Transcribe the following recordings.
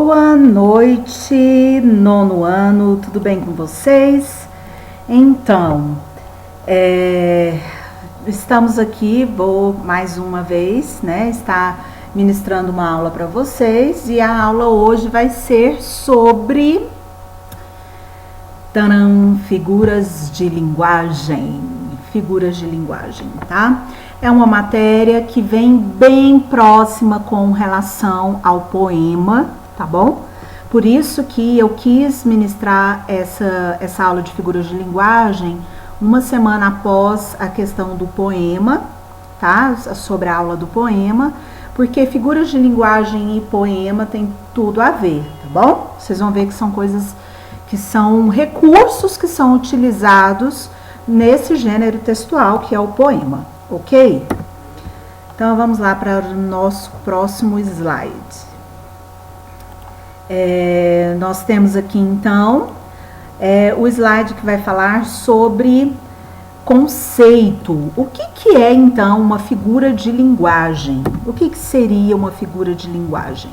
Boa noite, nono ano, tudo bem com vocês? Então, estamos aqui, vou mais uma vez, estar ministrando uma aula para vocês, e a aula hoje vai ser sobre figuras de linguagem, tá? É uma matéria que vem bem próxima com relação ao poema, tá bom? Por isso que eu quis ministrar essa aula de figuras de linguagem uma semana após a questão do poema, tá? Sobre a aula do poema, porque figuras de linguagem e poema tem tudo a ver, tá bom? Vocês vão ver que são coisas que são recursos que são utilizados nesse gênero textual que é o poema, ok? Então vamos lá para o nosso próximo slide. Nós temos aqui então o slide que vai falar sobre conceito. O que é então uma figura de linguagem? O que seria uma figura de linguagem?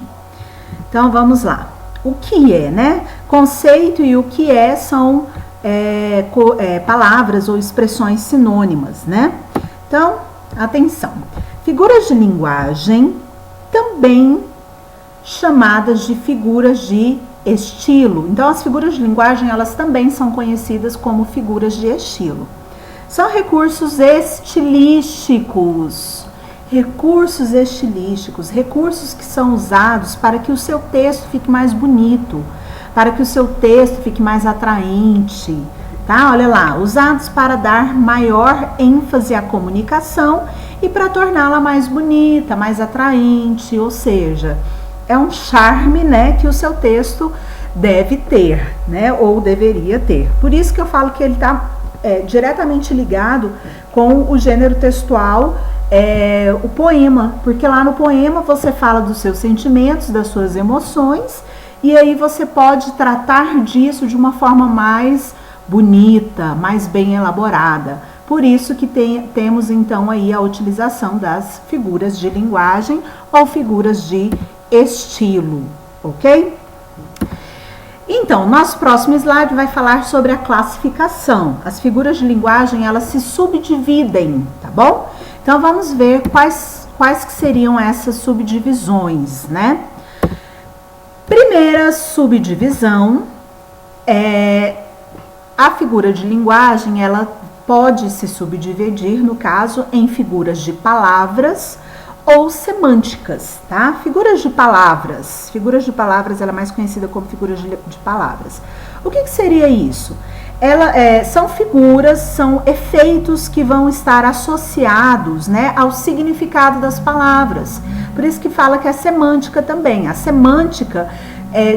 Então vamos lá. O que é, né? Conceito e o que é são palavras ou expressões sinônimas, né? Então, atenção. Figuras de linguagem, também chamadas de figuras de estilo. Então, as figuras de linguagem, elas também são conhecidas como figuras de estilo. São recursos estilísticos. Recursos que são usados para que o seu texto fique mais bonito, para que o seu texto fique mais atraente, tá? Olha lá, usados para dar maior ênfase à comunicação e para torná-la mais bonita, mais atraente, ou seja, é um charme, né, que o seu texto deve ter, né, ou deveria ter. Por isso que eu falo que ele está diretamente ligado com o gênero textual, o poema, porque lá no poema você fala dos seus sentimentos, das suas emoções, e aí você pode tratar disso de uma forma mais bonita, mais bem elaborada. Por isso que temos então aí a utilização das figuras de linguagem ou figuras de estilo, ok? Então, nosso próximo slide vai falar sobre a classificação. As figuras de linguagem, elas se subdividem, tá bom? Então, vamos ver quais que seriam essas subdivisões, né? Primeira subdivisão a figura de linguagem, ela pode se subdividir, no caso, em figuras de palavras ou semânticas, tá? Figuras de palavras, ela é mais conhecida como figuras de palavras. O que seria isso? São figuras, são efeitos que vão estar associados, né, ao significado das palavras. Por isso que fala que é semântica também. A semântica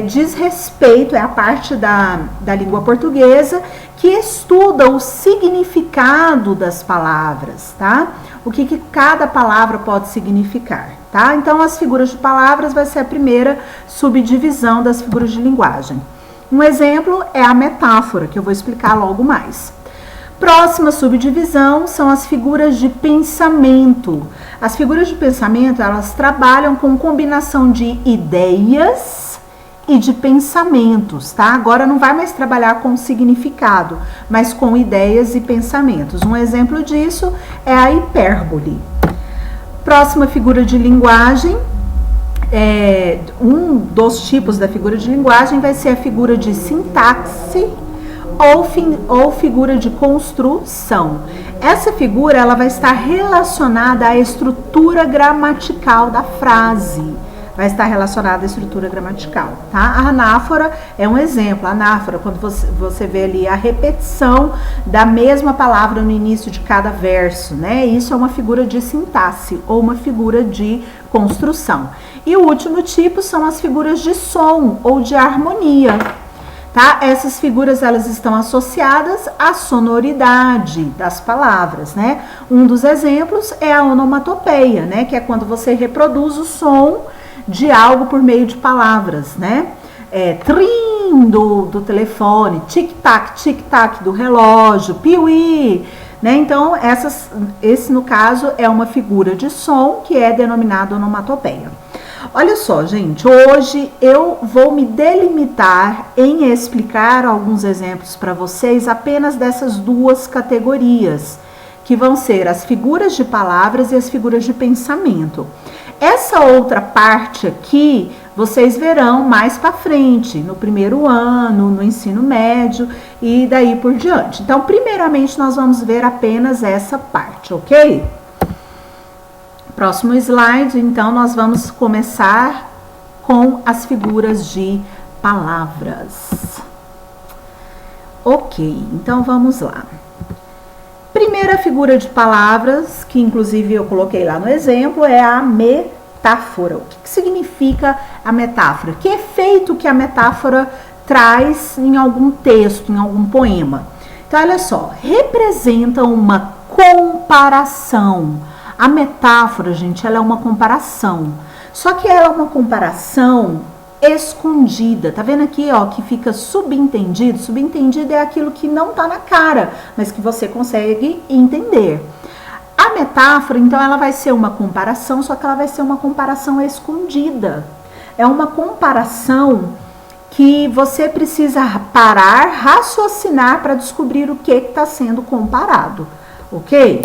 diz respeito, é a parte da língua portuguesa que estuda o significado das palavras, tá? O que cada palavra pode significar, tá? Então, as figuras de palavras vai ser a primeira subdivisão das figuras de linguagem. Um exemplo é a metáfora, que eu vou explicar logo mais. Próxima subdivisão são as figuras de pensamento. As figuras de pensamento, elas trabalham com combinação de ideias e de pensamentos, tá? Agora não vai mais trabalhar com significado, mas com ideias e pensamentos. Um exemplo disso é a hipérbole. Próxima figura de linguagem, um dos tipos da figura de linguagem vai ser a figura de sintaxe ou figura de construção. Essa figura, ela vai estar relacionada à estrutura gramatical da frase. Vai estar relacionada à estrutura gramatical, tá? A anáfora é um exemplo. A anáfora, quando você vê ali a repetição da mesma palavra no início de cada verso, né? Isso é uma figura de sintaxe ou uma figura de construção. E o último tipo são as figuras de som ou de harmonia, tá? Essas figuras, elas estão associadas à sonoridade das palavras, né? Um dos exemplos é a onomatopeia, né? Que é quando você reproduz o som de algo por meio de palavras, né? Trim do telefone, tic-tac do relógio, piuí, né? Então, esse no caso é uma figura de som que é denominada onomatopeia. Olha só, gente, hoje eu vou me delimitar em explicar alguns exemplos para vocês apenas dessas duas categorias, que vão ser as figuras de palavras e as figuras de pensamento. Essa outra parte aqui, vocês verão mais para frente, no primeiro ano, no ensino médio e daí por diante. Então, primeiramente, nós vamos ver apenas essa parte, ok? Próximo slide, então, nós vamos começar com as figuras de palavras. Ok, então vamos lá. Primeira figura de palavras, que inclusive eu coloquei lá no exemplo, é a metáfora. O que significa a metáfora? Que efeito que a metáfora traz em algum texto, em algum poema? Então, olha só, representa uma comparação. A metáfora, gente, ela é uma comparação. Só que ela é uma comparação escondida. Tá vendo aqui, ó, que fica subentendido? Subentendido é aquilo que não tá na cara, mas que você consegue entender. A metáfora, então, ela vai ser uma comparação, só que ela vai ser uma comparação escondida. É uma comparação que você precisa parar, raciocinar para descobrir o que está sendo comparado, ok?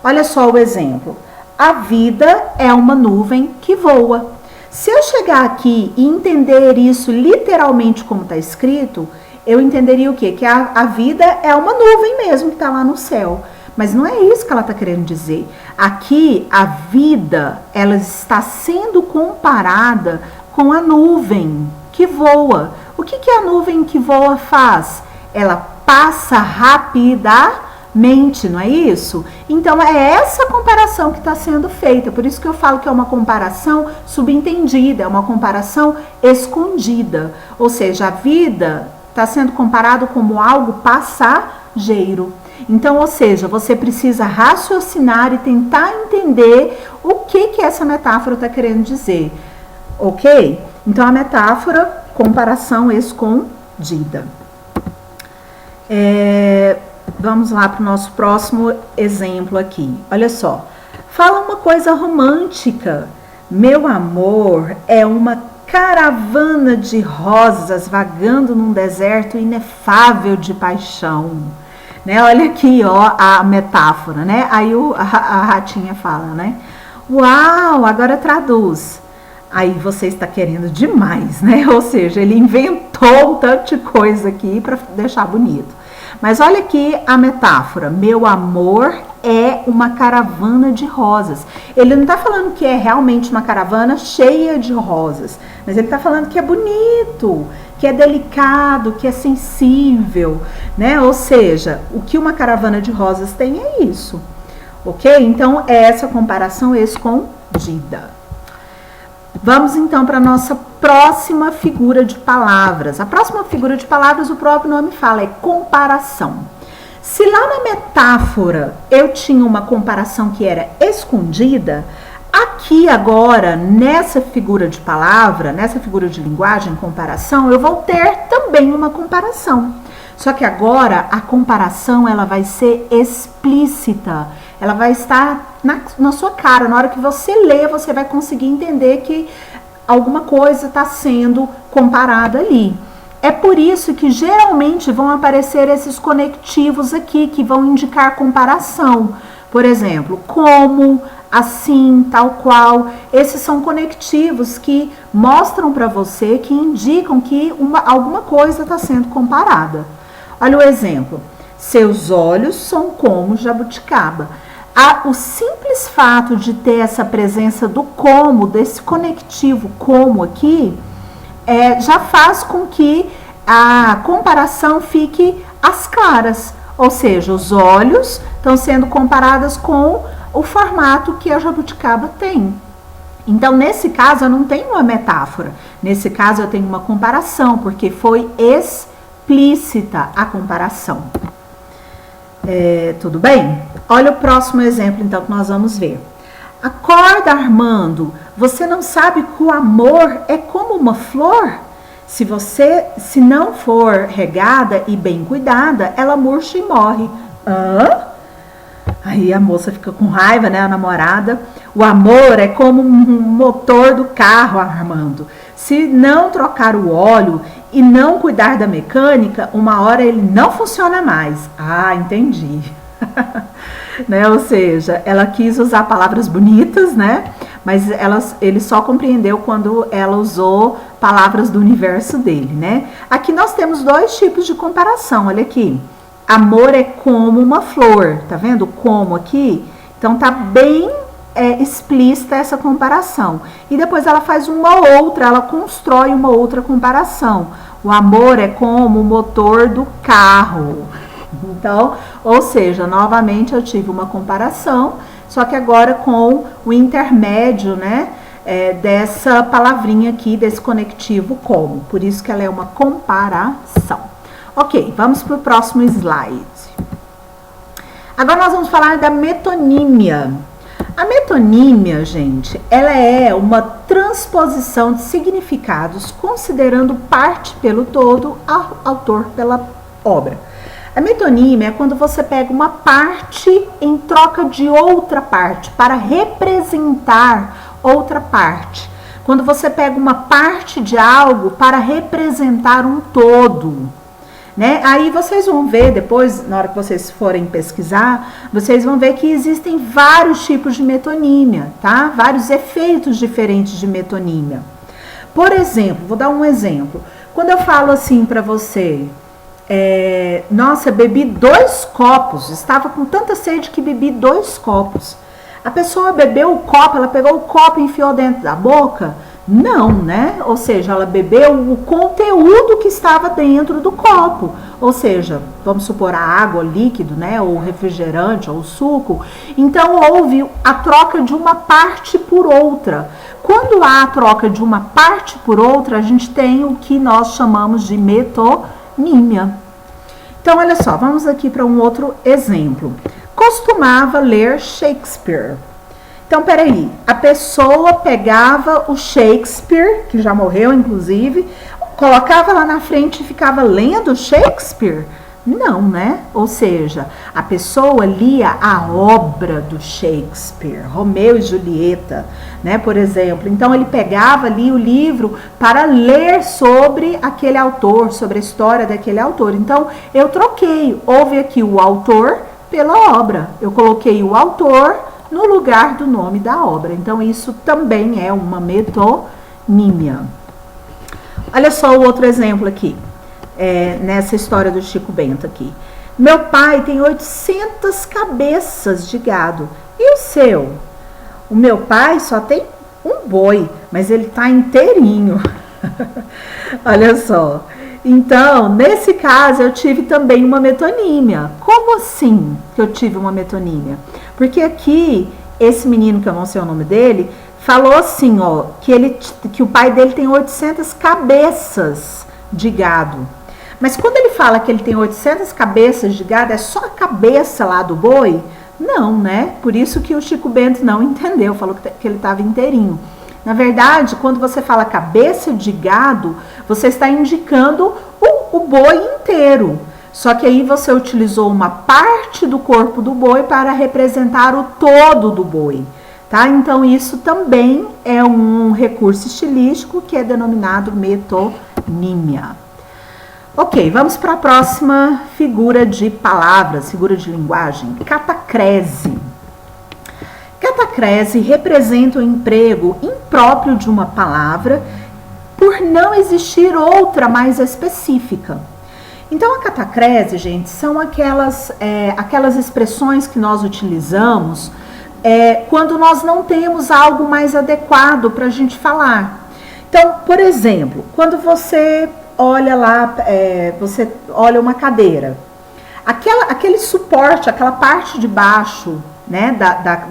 Olha só o exemplo. A vida é uma nuvem que voa. Se eu chegar aqui e entender isso literalmente como está escrito, eu entenderia o quê? Que a vida é uma nuvem mesmo que está lá no céu. Mas não é isso que ela está querendo dizer. Aqui, a vida, ela está sendo comparada com a nuvem que voa. O que a nuvem que voa faz? Ela passa rapidamente, não é isso? Então, é essa comparação que está sendo feita. Por isso que eu falo que é uma comparação subentendida, é uma comparação escondida. Ou seja, a vida está sendo comparada como algo passageiro. Então, ou seja, você precisa raciocinar e tentar entender o que essa metáfora está querendo dizer, ok? Então, a metáfora, comparação escondida. Vamos lá para o nosso próximo exemplo aqui. Olha só, fala uma coisa romântica. Meu amor é uma caravana de rosas vagando num deserto inefável de paixão. Né? Olha aqui, ó, a metáfora, né? Aí a ratinha fala, né? Uau, agora traduz. Aí você está querendo demais, né? Ou seja, ele inventou um tanto de coisa aqui para deixar bonito. Mas olha aqui a metáfora. Meu amor é uma caravana de rosas. Ele não está falando que é realmente uma caravana cheia de rosas, mas ele está falando que é bonito, que é delicado, que é sensível, né? Ou seja, o que uma caravana de rosas tem é isso, ok? Então, é essa comparação escondida. Vamos então para a nossa próxima figura de palavras. A próxima figura de palavras, o próprio nome fala, é comparação. Se lá na metáfora eu tinha uma comparação que era escondida, aqui agora, nessa figura de palavra, nessa figura de linguagem, comparação, eu vou ter também uma comparação. Só que agora a comparação ela vai ser explícita, ela vai estar na sua cara. Na hora que você lê, você vai conseguir entender que alguma coisa está sendo comparada ali. É por isso que geralmente vão aparecer esses conectivos aqui, que vão indicar comparação. Por exemplo, como, assim, tal qual. Esses são conectivos que mostram para você, que indicam que alguma coisa está sendo comparada. Olha o exemplo. Seus olhos são como jabuticaba. O simples fato de ter essa presença do como, desse conectivo como aqui, já faz com que a comparação fique às claras. Ou seja, os olhos estão sendo comparados com o formato que a jabuticaba tem. Então, nesse caso, eu não tenho uma metáfora. Nesse caso, eu tenho uma comparação, porque foi explícita a comparação. Tudo bem? Olha o próximo exemplo, então, que nós vamos ver. Acorda, Armando. Você não sabe que o amor é como uma flor? Se não for regada e bem cuidada, ela murcha e morre. Aí a moça fica com raiva, né, a namorada. O amor é como um motor do carro, Armando. Se não trocar o óleo e não cuidar da mecânica, uma hora ele não funciona mais. Ah, entendi. Né? Ou seja, ela quis usar palavras bonitas, né? Mas ele só compreendeu quando ela usou palavras do universo dele, né? Aqui nós temos dois tipos de comparação, olha aqui. Amor é como uma flor, tá vendo? Como aqui? Então tá bem explícita essa comparação. E depois ela faz uma outra, ela constrói uma outra comparação. O amor é como o motor do carro. Então, ou seja, novamente eu tive uma comparação, só que agora com o intermédio, né, dessa palavrinha aqui, desse conectivo como. Por isso que ela é uma comparação. Ok, vamos para o próximo slide. Agora nós vamos falar da metonímia. A metonímia, gente, ela é uma transposição de significados considerando parte pelo todo, autor pela obra. A metonímia é quando você pega uma parte em troca de outra parte, para representar outra parte. Quando você pega uma parte de algo para representar um todo. Né? Aí vocês vão ver depois, na hora que vocês forem pesquisar, vocês vão ver que existem vários tipos de metonímia, tá? Vários efeitos diferentes de metonímia. Por exemplo, vou dar um exemplo. Quando eu falo assim para você, nossa, bebi 2 copos, estava com tanta sede que bebi 2 copos. A pessoa bebeu o copo, ela pegou o copo e enfiou dentro da boca? Não, né? Ou seja, ela bebeu o conteúdo que estava dentro do copo. Ou seja, vamos supor a água, o líquido, né? Ou o refrigerante, ou o suco. Então, houve a troca de uma parte por outra. Quando há a troca de uma parte por outra, a gente tem o que nós chamamos de metonímia. Então, olha só, vamos aqui para um outro exemplo. Costumava ler Shakespeare. Então, peraí, a pessoa pegava o Shakespeare, que já morreu, inclusive, colocava lá na frente e ficava lendo Shakespeare? Não, né? Ou seja, a pessoa lia a obra do Shakespeare, Romeu e Julieta, né? Por exemplo. Então, ele pegava ali o livro para ler sobre aquele autor, sobre a história daquele autor. Então, eu troquei, houve aqui o autor pela obra. Eu coloquei o autor no lugar do nome da obra. Então, isso também é uma metonímia. Olha só o outro exemplo aqui, nessa história do Chico Bento aqui. Meu pai tem 800 cabeças de gado. E o seu? O meu pai só tem um boi, mas ele tá inteirinho. Olha só. Então, nesse caso, eu tive também uma metonímia. Como assim que eu tive uma metonímia? Porque aqui, esse menino, que eu não sei o nome dele, falou assim, ó, que o pai dele tem 800 cabeças de gado. Mas quando ele fala que ele tem 800 cabeças de gado, é só a cabeça lá do boi? Não, né? Por isso que o Chico Bento não entendeu, falou que ele estava inteirinho. Na verdade, quando você fala cabeça de gado, você está indicando o boi inteiro. Só que aí você utilizou uma parte do corpo do boi para representar o todo do boi, tá? Então, isso também é um recurso estilístico que é denominado metonímia. Ok, vamos para a próxima figura de palavras, figura de linguagem, catacrese. Catacrese representa o emprego impróprio de uma palavra por não existir outra mais específica. Então, a catacrese, gente, são aquelas expressões que nós utilizamos quando nós não temos algo mais adequado para a gente falar. Então, por exemplo, quando você olha lá, você olha uma cadeira, aquele suporte, aquela parte de baixo, né,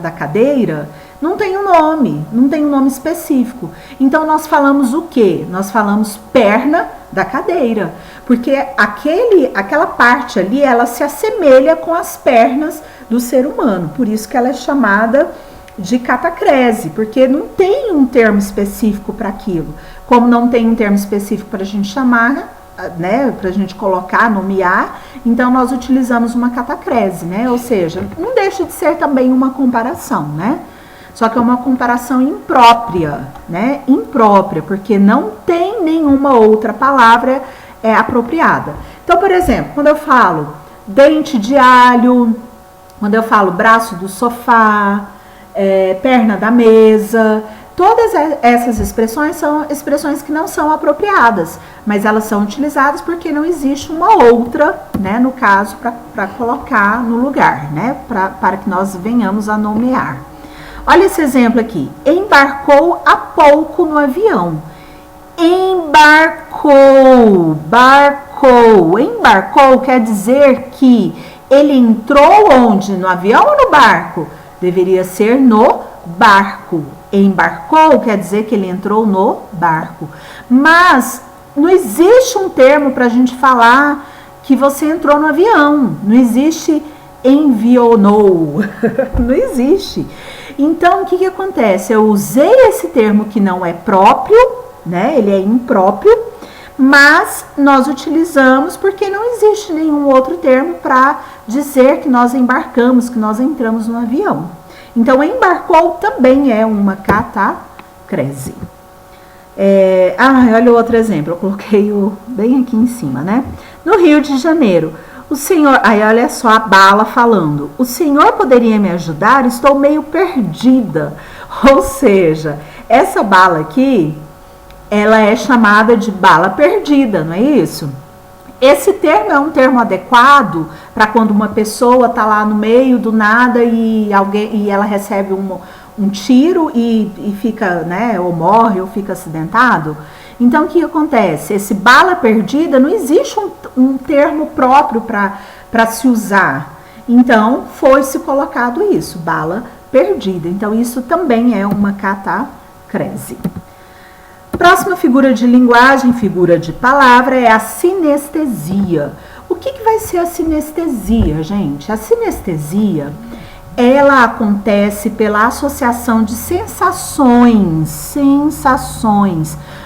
da cadeira, não tem um nome específico. Então, nós falamos o quê? Nós falamos perna da cadeira, porque aquela parte ali, ela se assemelha com as pernas do ser humano, por isso que ela é chamada de catacrese, porque não tem um termo específico para aquilo. Como não tem um termo específico para a gente chamar, né, para a gente colocar, nomear, então nós utilizamos uma catacrese, né? Ou seja, não deixa de ser também uma comparação, né? Só que é uma comparação imprópria, né? Imprópria, porque não tem nenhuma outra palavra apropriada. Então, por exemplo, quando eu falo dente de alho, quando eu falo braço do sofá, perna da mesa, todas essas expressões são expressões que não são apropriadas, mas elas são utilizadas porque não existe uma outra, né, no caso, para colocar no lugar, né, para que nós venhamos a nomear. Olha esse exemplo aqui. Embarcou há pouco no avião. Embarcou, barcou. Embarcou quer dizer que ele entrou onde? No avião ou no barco? Deveria ser no barco. Embarcou quer dizer que ele entrou no barco. Mas não existe um termo para a gente falar que você entrou no avião. Não existe envionou. Não existe. Então, o que acontece? Eu usei esse termo que não é próprio, né? Ele é impróprio, mas nós utilizamos porque não existe nenhum outro termo para dizer que nós embarcamos, que nós entramos no avião. Então, embarcou também é uma catacrese. Olha o outro exemplo, eu coloquei bem aqui em cima, né? No Rio de Janeiro, o senhor... Aí, olha só a Bala falando. O senhor poderia me ajudar? Estou meio perdida. Ou seja, essa Bala aqui, ela é chamada de bala perdida, não é isso? Esse termo é um termo adequado para quando uma pessoa está lá no meio do nada e ela recebe um tiro e fica, né, ou morre ou fica acidentado. Então, o que acontece? Esse bala perdida, não existe um termo próprio para se usar. Então, foi-se colocado isso, bala perdida. Então, isso também é uma catacrese. Próxima figura de linguagem, figura de palavra, é a sinestesia. O que vai ser a sinestesia, gente? A sinestesia, ela acontece pela associação de sensações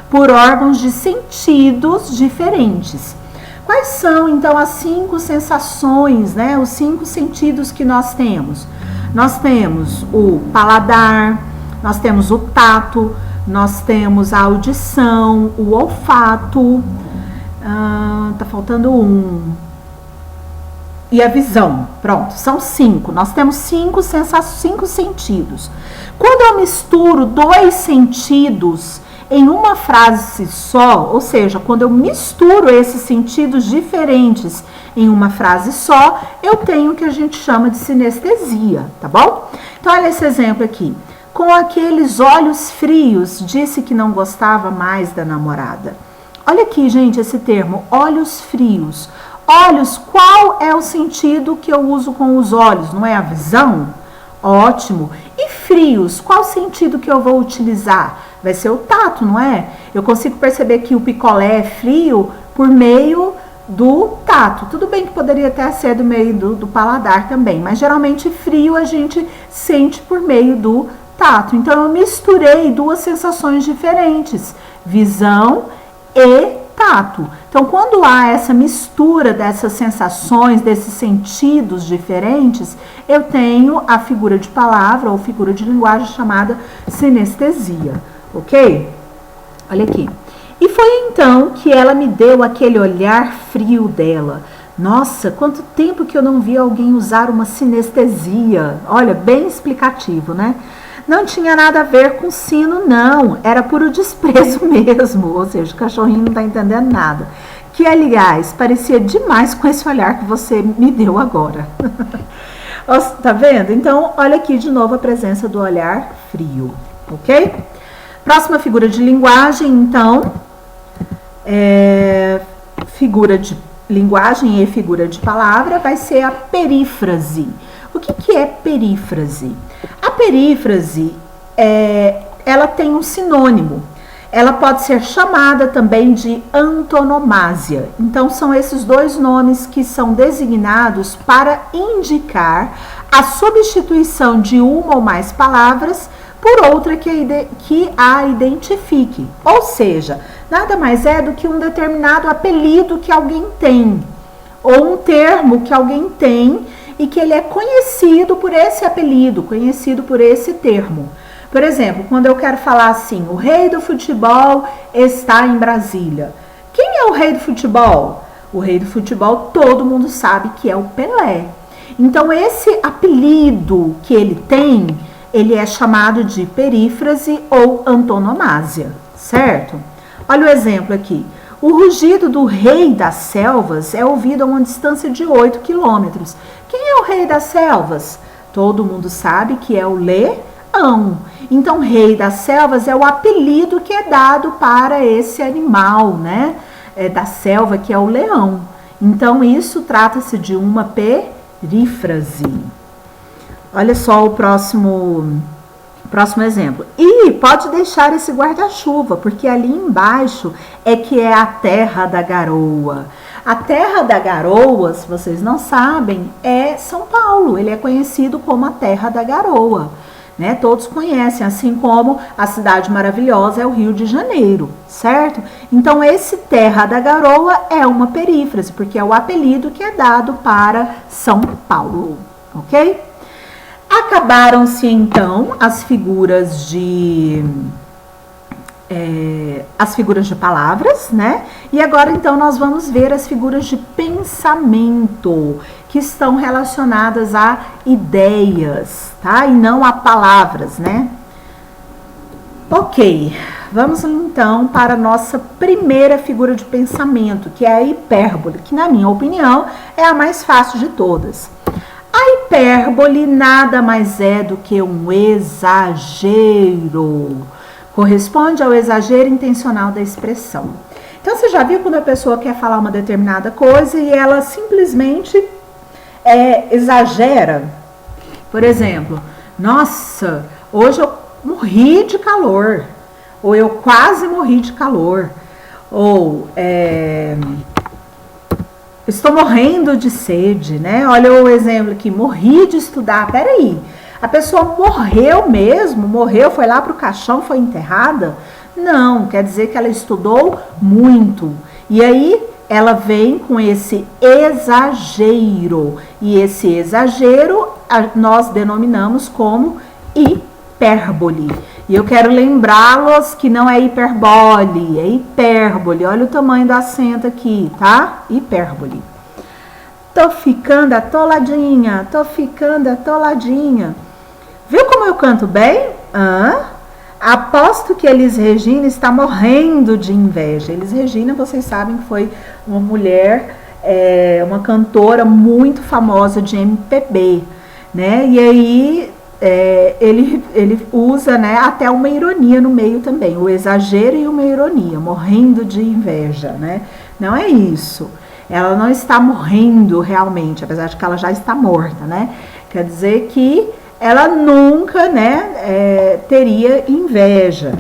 por órgãos de sentidos diferentes. Quais são, então, as 5 sensações, né? Os 5 sentidos que nós temos? Nós temos o paladar, nós temos o tato, nós temos a audição, o olfato, tá faltando um, e a visão. Pronto, são 5. Nós temos 5 sentidos. Quando eu misturo 2 sentidos em uma frase só, ou seja, quando eu misturo esses sentidos diferentes em uma frase só, eu tenho o que a gente chama de sinestesia, tá bom? Então, olha esse exemplo aqui. Com aqueles olhos frios, disse que não gostava mais da namorada. Olha aqui, gente, esse termo, olhos frios. Olhos, qual é o sentido que eu uso com os olhos? Não é a visão? Ótimo. E frios, qual sentido que eu vou utilizar? Vai ser o tato, não é? Eu consigo perceber que o picolé é frio por meio do tato. Tudo bem que poderia até ser do meio do paladar também, mas geralmente frio a gente sente por meio do tato. Então, eu misturei 2 sensações diferentes, visão e tato. Então, quando há essa mistura dessas sensações, desses sentidos diferentes, eu tenho a figura de palavra ou figura de linguagem chamada sinestesia, ok? Olha aqui. E foi então que ela me deu aquele olhar frio dela. Nossa, quanto tempo que eu não vi alguém usar uma sinestesia. Olha, bem explicativo, né? Não tinha nada a ver com sino, não. Era puro desprezo mesmo. Ou seja, o cachorrinho não tá entendendo nada. Que, aliás, parecia demais com esse olhar que você me deu agora. Tá vendo? Então, olha aqui de novo a presença do olhar frio, ok? Próxima figura de linguagem, então, figura de linguagem e figura de palavra, vai ser a perífrase. O que é perífrase? A perífrase, ela tem um sinônimo. Ela pode ser chamada também de antonomásia. Então, são esses 2 nomes que são designados para indicar a substituição de uma ou mais palavras por outra que a identifique. Ou seja, nada mais é do que um determinado apelido que alguém tem, ou um termo que alguém tem e que ele é conhecido por esse apelido, conhecido por esse termo. Por exemplo, quando eu quero falar assim, o rei do futebol está em Brasília. Quem é o rei do futebol? O rei do futebol todo mundo sabe que é o Pelé. Então esse apelido que ele tem, ele é chamado de perífrase ou antonomásia, certo? Olha o exemplo aqui. O rugido do rei das selvas é ouvido a uma distância de 8 quilômetros. Quem é o rei das selvas? Todo mundo sabe que é o leão. Então, rei das selvas é o apelido que é dado para esse animal, né? Da selva, que é o leão. Então, isso trata-se de uma perífrase. Olha só o próximo exemplo. E pode deixar esse guarda-chuva, porque ali embaixo é que é a terra da garoa. A terra da garoa, se vocês não sabem, é São Paulo. Ele é conhecido como a terra da garoa, né? Todos conhecem, assim como a cidade maravilhosa é o Rio de Janeiro, certo? Então, esse terra da garoa é uma perífrase, porque é o apelido que é dado para São Paulo, ok? Acabaram-se então as figuras de palavras, né? E agora então nós vamos ver as figuras de pensamento, que estão relacionadas a ideias, tá? E não a palavras, né? Ok, vamos então para a nossa primeira figura de pensamento, que é a hipérbole, que na minha opinião é a mais fácil de todas. A hipérbole nada mais é do que um exagero. Corresponde ao exagero intencional da expressão. Então, você já viu quando a pessoa quer falar uma determinada coisa e ela simplesmente exagera? Por exemplo, nossa, hoje eu morri de calor. Ou eu quase morri de calor. Ou estou morrendo de sede, né? Olha o exemplo aqui, morri de estudar. Peraí, a pessoa morreu mesmo? Morreu, foi lá para o caixão, foi enterrada? Não, quer dizer que ela estudou muito. E aí, ela vem com esse exagero. E esse exagero nós denominamos como hipérbole. E eu quero lembrá-los que não é hiperbole, é hipérbole. Olha o tamanho do acento aqui, tá? Hipérbole. Tô ficando atoladinha, tô ficando atoladinha. Viu como eu canto bem? Aposto que Elis Regina está morrendo de inveja. Elis Regina, vocês sabem que foi uma mulher, uma cantora muito famosa de MPB, né? E aí ele usa, né, até uma ironia no meio também, o exagero e uma ironia, morrendo de inveja, né? Não é isso. Ela não está morrendo realmente, apesar de que ela já está morta, né? Quer dizer que ela nunca, né, teria inveja.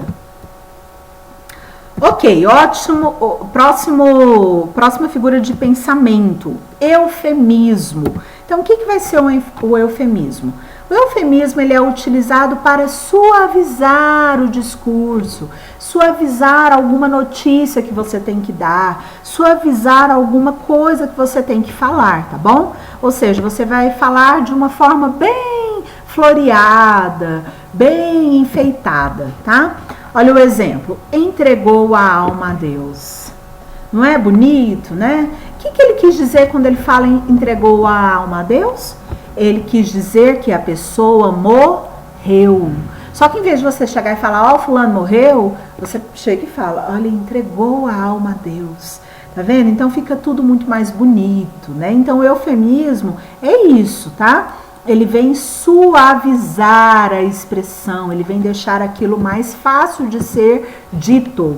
Ok, ótimo. Próxima figura de pensamento, eufemismo. Então, o que vai ser o eufemismo? O eufemismo ele é utilizado para suavizar o discurso, suavizar alguma notícia que você tem que dar, suavizar alguma coisa que você tem que falar, tá bom? Ou seja, você vai falar de uma forma bem floreada, bem enfeitada, tá? Olha o exemplo, entregou a alma a Deus. Não é bonito, né? O que ele quis dizer quando ele fala em entregou a alma a Deus? Ele quis dizer que a pessoa morreu. Só que em vez de você chegar e falar, ó, fulano morreu, você chega e fala, olha, entregou a alma a Deus. Tá vendo? Então fica tudo muito mais bonito, né? Então o eufemismo é isso, tá? Ele vem suavizar a expressão, ele vem deixar aquilo mais fácil de ser dito.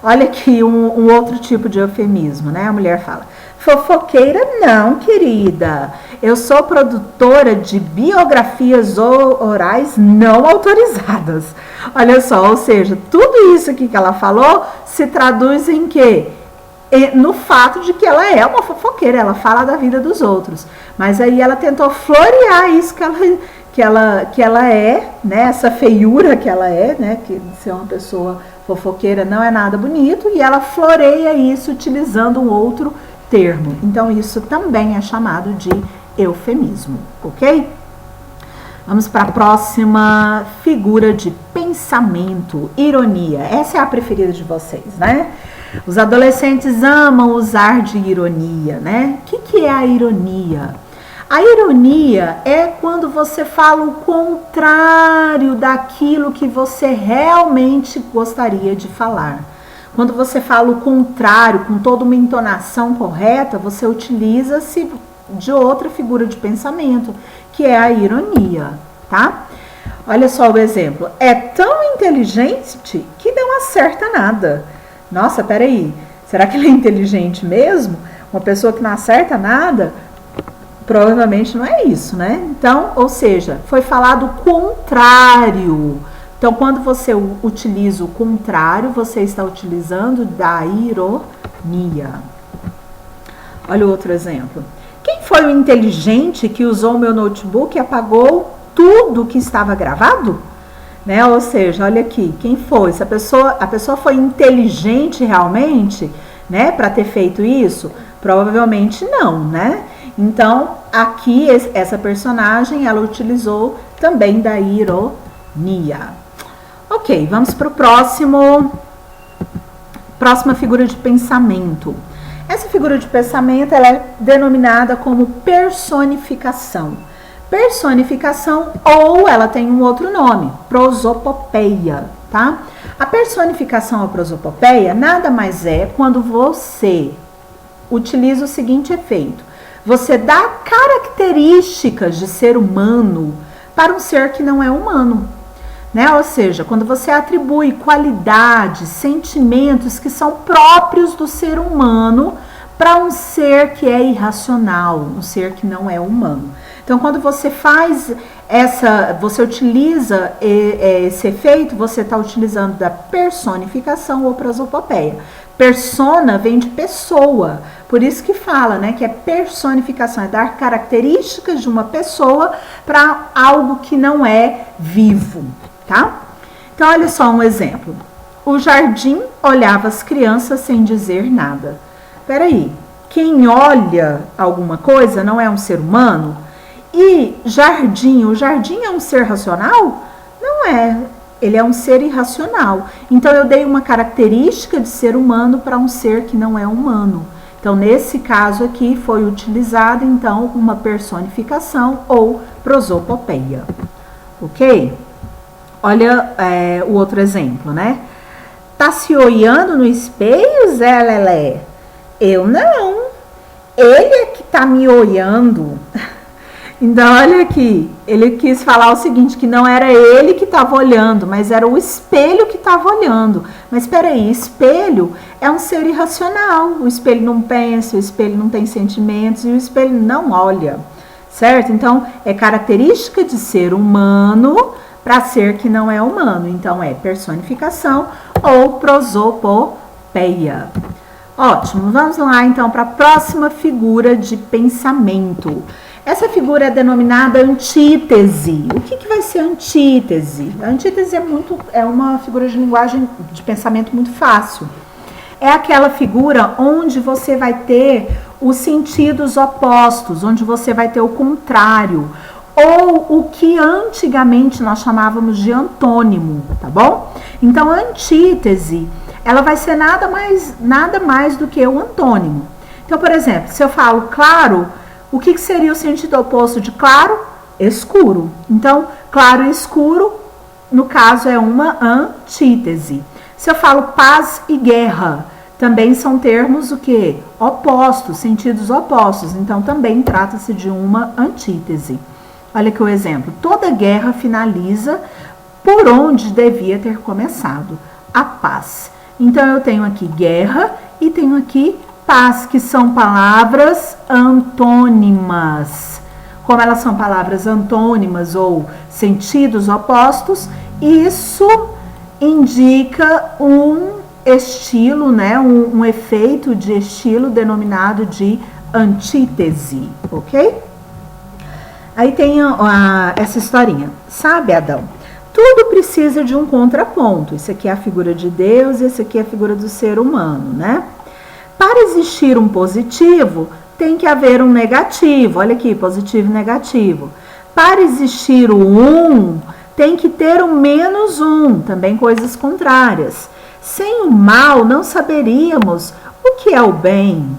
Olha aqui um outro tipo de eufemismo, né? A mulher fala, fofoqueira não, querida. Eu sou produtora de biografias orais não autorizadas. Olha só, ou seja, tudo isso aqui que ela falou se traduz em quê? No fato de que ela é uma fofoqueira, ela fala da vida dos outros. Mas aí ela tentou florear isso que ela é, né? Essa feiura que ela é, né? Que ser uma pessoa fofoqueira não é nada bonito. E ela floreia isso utilizando um outro termo. Então, isso também é chamado de eufemismo, ok? Vamos para a próxima figura de pensamento, ironia. Essa é a preferida de vocês, né? Os adolescentes amam usar de ironia, né? O que é a ironia? A ironia é quando você fala o contrário daquilo que você realmente gostaria de falar. Quando você fala o contrário, com toda uma entonação correta, você utiliza-se de outra figura de pensamento, que é a ironia, tá? Olha só o exemplo. É tão inteligente que não acerta nada. Nossa, peraí, será que ele é inteligente mesmo? Uma pessoa que não acerta nada? Provavelmente não é isso, né? Então, ou seja, foi falado o contrário. Então, quando você utiliza o contrário, você está utilizando da ironia. Olha o outro exemplo. Quem foi o inteligente que usou o meu notebook e apagou tudo que estava gravado? Né? Ou seja, olha aqui, quem foi? Se a pessoa foi inteligente realmente, né, para ter feito isso? Provavelmente não, né? Então, aqui essa personagem, ela utilizou também da ironia. Ok, vamos para o próxima figura de pensamento. Essa figura de pensamento, ela é denominada como personificação. Personificação, ou ela tem um outro nome, prosopopeia, tá? A personificação ou prosopopeia nada mais é quando você utiliza o seguinte efeito. Você dá características de ser humano para um ser que não é humano, né? Ou seja, quando você atribui qualidades, sentimentos que são próprios do ser humano para um ser que é irracional, um ser que não é humano. Então, quando você você utiliza esse efeito, você está utilizando da personificação ou prosopopeia. Persona vem de pessoa, por isso que fala, né, que é personificação, é dar características de uma pessoa para algo que não é vivo, tá? Então, olha só um exemplo. O jardim olhava as crianças sem dizer nada. Peraí, quem olha alguma coisa não é um ser humano? E o jardim é um ser racional? Não é, ele é um ser irracional. Então, eu dei uma característica de ser humano para um ser que não é humano. Então, nesse caso aqui, foi utilizada, então, uma personificação ou prosopopeia. Ok? Olha o outro exemplo, né? Tá se olhando no espelho, Zé Lelé? Eu não. Ele é que tá me olhando. Então, olha aqui, ele quis falar o seguinte, que não era ele que estava olhando, mas era o espelho que estava olhando. Mas espera aí, espelho é um ser irracional, o espelho não pensa, o espelho não tem sentimentos e o espelho não olha, certo? Então, é característica de ser humano para ser que não é humano. Então, é personificação ou prosopopeia. Ótimo, vamos lá então para a próxima figura de pensamento. Essa figura é denominada antítese. O que vai ser antítese? A antítese é uma figura de linguagem de pensamento muito fácil. É aquela figura onde você vai ter os sentidos opostos, onde você vai ter o contrário, ou o que antigamente nós chamávamos de antônimo, tá bom? Então, a antítese, ela vai ser nada mais do que o antônimo. Então, por exemplo, se eu falo claro, o que seria o sentido oposto de claro? Escuro. Então, claro e escuro, no caso, é uma antítese. Se eu falo paz e guerra, também são termos o quê? Opostos, sentidos opostos. Então, também trata-se de uma antítese. Olha aqui o exemplo. Toda guerra finaliza por onde devia ter começado, a paz. Então, eu tenho aqui guerra e tenho aqui paz, que são palavras antônimas. Como elas são palavras antônimas ou sentidos opostos, isso indica um estilo, né? Um efeito de estilo denominado de antítese, ok? Aí tem essa historinha. Sabe, Adão? Tudo precisa de um contraponto. Isso aqui é a figura de Deus e esse aqui é a figura do ser humano, né? Para existir um positivo, tem que haver um negativo. Olha aqui, positivo e negativo. Para existir o 1, tem que ter o menos 1, também coisas contrárias. Sem o mal, não saberíamos o que é o bem.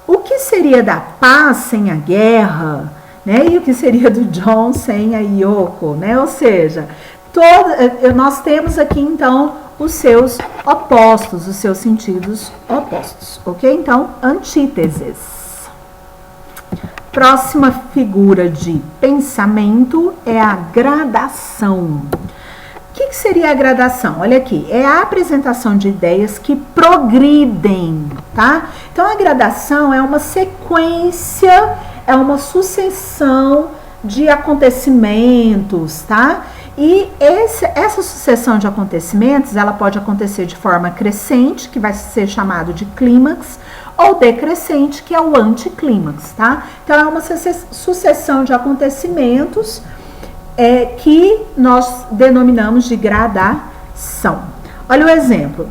O que seria da paz sem a guerra? Né? E o que seria do John sem a Yoko? Né? Ou seja, nós temos aqui, então, os seus opostos, os seus sentidos opostos, ok? Então, antíteses. Próxima figura de pensamento é a gradação. O que seria a gradação? Olha aqui, é a apresentação de ideias que progridem, tá? Então, a gradação é uma sequência, é uma sucessão de acontecimentos, tá? E essa sucessão de acontecimentos, ela pode acontecer de forma crescente, que vai ser chamado de clímax, ou decrescente, que é o anticlímax, tá? Então, é uma sucessão de acontecimentos que nós denominamos de gradação. Olha o exemplo.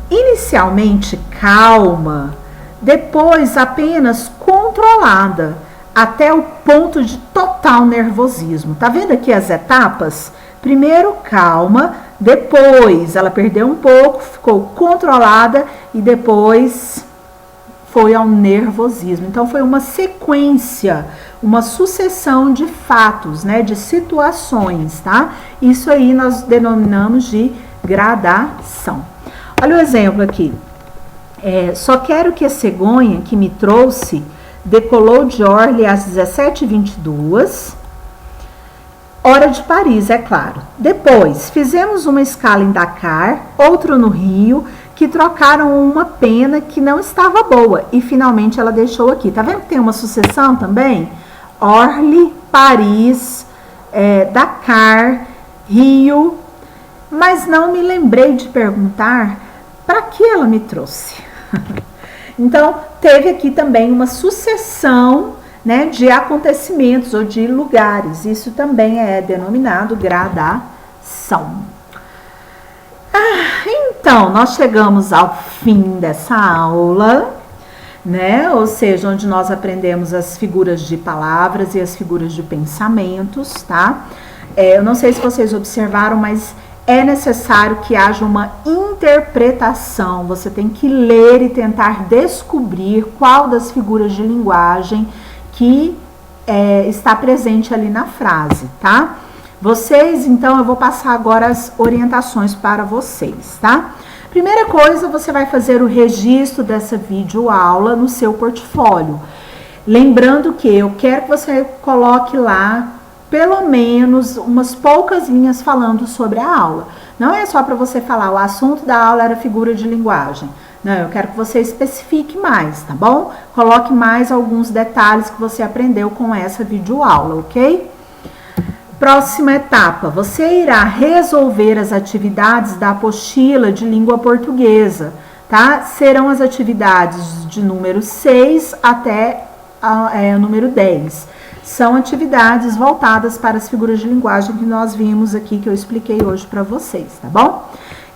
Inicialmente calma, depois apenas controlada, até o ponto de total nervosismo. Tá vendo aqui as etapas? Primeiro calma, depois ela perdeu um pouco, ficou controlada e depois foi ao nervosismo. Então foi uma sequência, uma sucessão de fatos, né, de situações, tá? Isso aí nós denominamos de gradação. Olha o exemplo aqui. Só quero que a cegonha que me trouxe decolou de Orly às 17h22, hora de Paris, é claro. Depois, fizemos uma escala em Dakar, outra no Rio, que trocaram uma pena que não estava boa. E finalmente ela deixou aqui. Tá vendo que tem uma sucessão também? Orly, Paris, Dakar, Rio. Mas não me lembrei de perguntar para que ela me trouxe. Então, teve aqui também uma sucessão, né, de acontecimentos ou de lugares. Isso também é denominado gradação. Então, nós chegamos ao fim dessa aula, né? Ou seja, onde nós aprendemos as figuras de palavras e as figuras de pensamentos, tá? Eu não sei se vocês observaram, mas é necessário que haja uma interpretação. Você tem que ler e tentar descobrir qual das figuras de linguagem que está presente ali na frase, tá? Vocês, então, eu vou passar agora as orientações para vocês, tá? Primeira coisa, você vai fazer o registro dessa videoaula no seu portfólio. Lembrando que eu quero que você coloque lá pelo menos umas poucas linhas falando sobre a aula. Não é só para você falar, o assunto da aula era figura de linguagem. Não, eu quero que você especifique mais, tá bom? Coloque mais alguns detalhes que você aprendeu com essa videoaula, ok? Próxima etapa, você irá resolver as atividades da apostila de língua portuguesa, tá? Serão as atividades de número 6 até o número 10. São atividades voltadas para as figuras de linguagem que nós vimos aqui, que eu expliquei hoje para vocês, tá bom?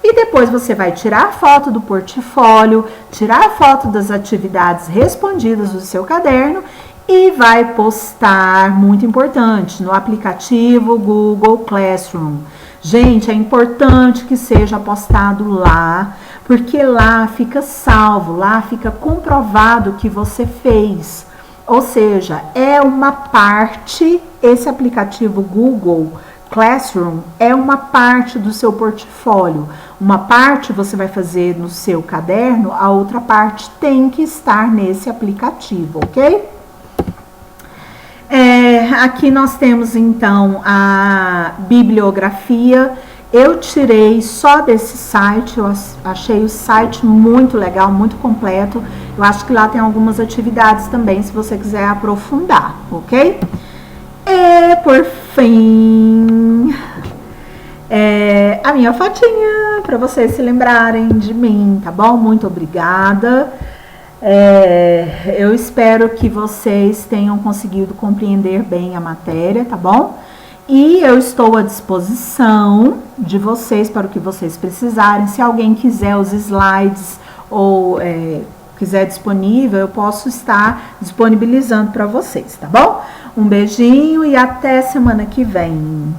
E depois você vai tirar foto do portfólio, tirar foto das atividades respondidas do seu caderno e vai postar, muito importante, no aplicativo Google Classroom. Gente, é importante que seja postado lá, porque lá fica salvo, lá fica comprovado que você fez. Ou seja, é uma parte, esse aplicativo Google Classroom é uma parte do seu portfólio. Uma parte você vai fazer no seu caderno, a outra parte tem que estar nesse aplicativo, ok? Aqui nós temos então a bibliografia. Eu tirei só desse site, eu achei o site muito legal, muito completo. Eu acho que lá tem algumas atividades também, se você quiser aprofundar, ok? E por fim, a minha fotinha, para vocês se lembrarem de mim, tá bom? Muito obrigada. Eu espero que vocês tenham conseguido compreender bem a matéria, tá bom? E eu estou à disposição de vocês para o que vocês precisarem. Se alguém quiser os slides ou quiser disponível, eu posso estar disponibilizando para vocês, tá bom? Um beijinho e até semana que vem.